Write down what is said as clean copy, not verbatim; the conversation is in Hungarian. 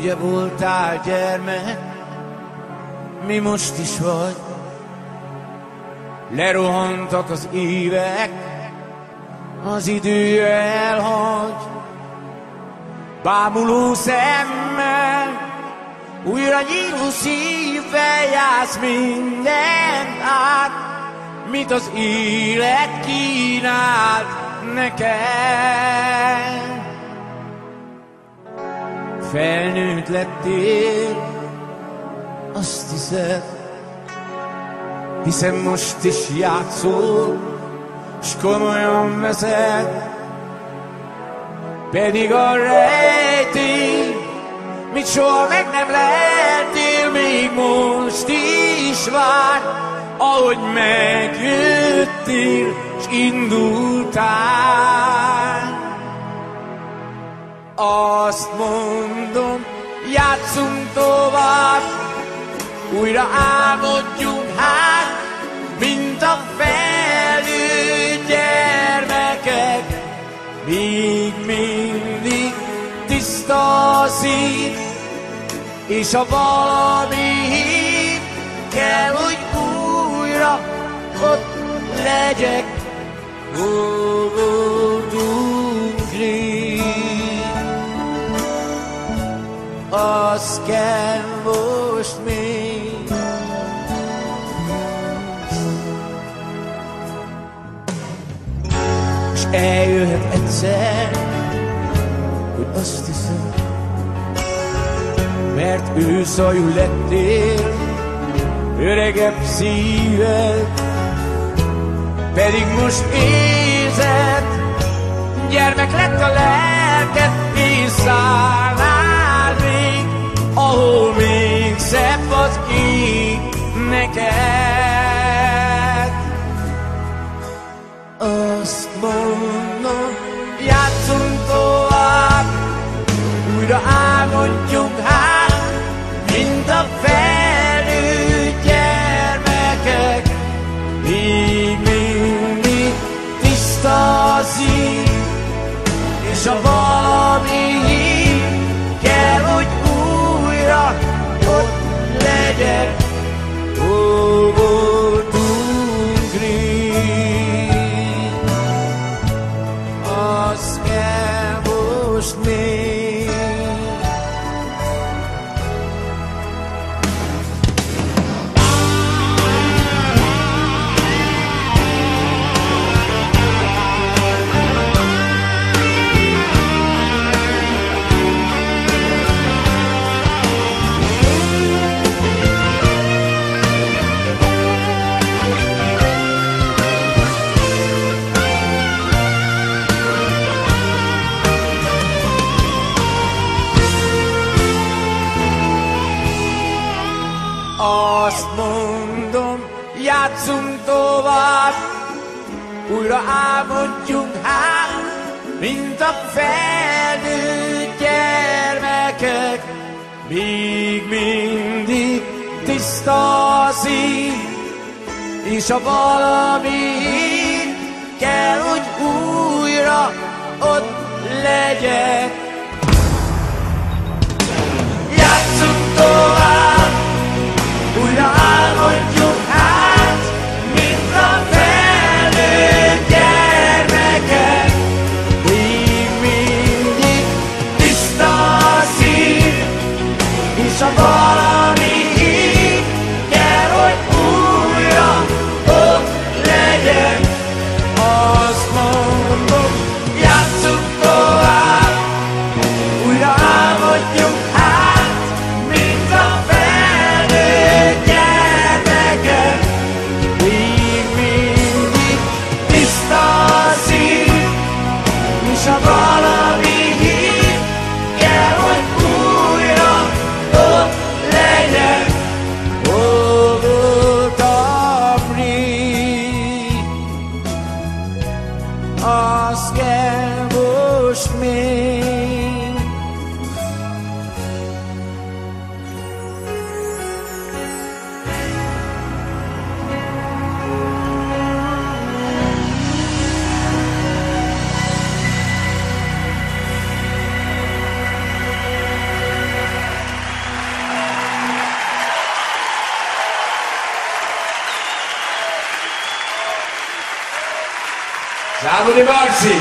Ugye voltál gyermek, mi most is vagy. Lerohantak az évek, az idő elhagy. Bámuló szemmel, újra nyíló szívvel jársz mindent át, mit az élet kínált neked. Felnőtt lettél, azt hiszed, hiszen most is játszol, s komolyan veszed. Pedig a rejtély, mit soha meg nem lehetél, még most is vár, ahogy megjöttél, s indultál. Azt mondom, játszunk tovább, újra álmodjunk hát, mint a felnőtt gyermekek. Még mindig tiszta a szív, és ha valami hív, kell, hogy újra ott legyek. Hol voltunk rég, az kell most még. És eljöhet egyszer, hogy azt hiszem, mert őszajú lettél, öregebb szíved, pedig most érzed, gyermek lett a lelked, és szállnál még, ahol még szebb az ég neked. Azt mondom, játszunk tovább, újra álmodjunk hát, mint a felnőtt gyermekek. Még mindig tiszta a szív, és ha valami hív, kell, hogy újra ott legyek. Hol voltunk rég, az kell most még. Azt mondom, játszunk tovább, újra álmodjunk hát, mint a felnőtt gyermekek. Még mindig tiszta a szív, és ha valami kell, hogy újra ott legyek. Játszunk tovább, újra álmodjunk hát, mint a felnőtt gyermekek. Még mindig tiszta a szív, és ha valami hív, kell, hogy újra ott legyek. Azt mondom, játszunk tovább, Számolni Marci!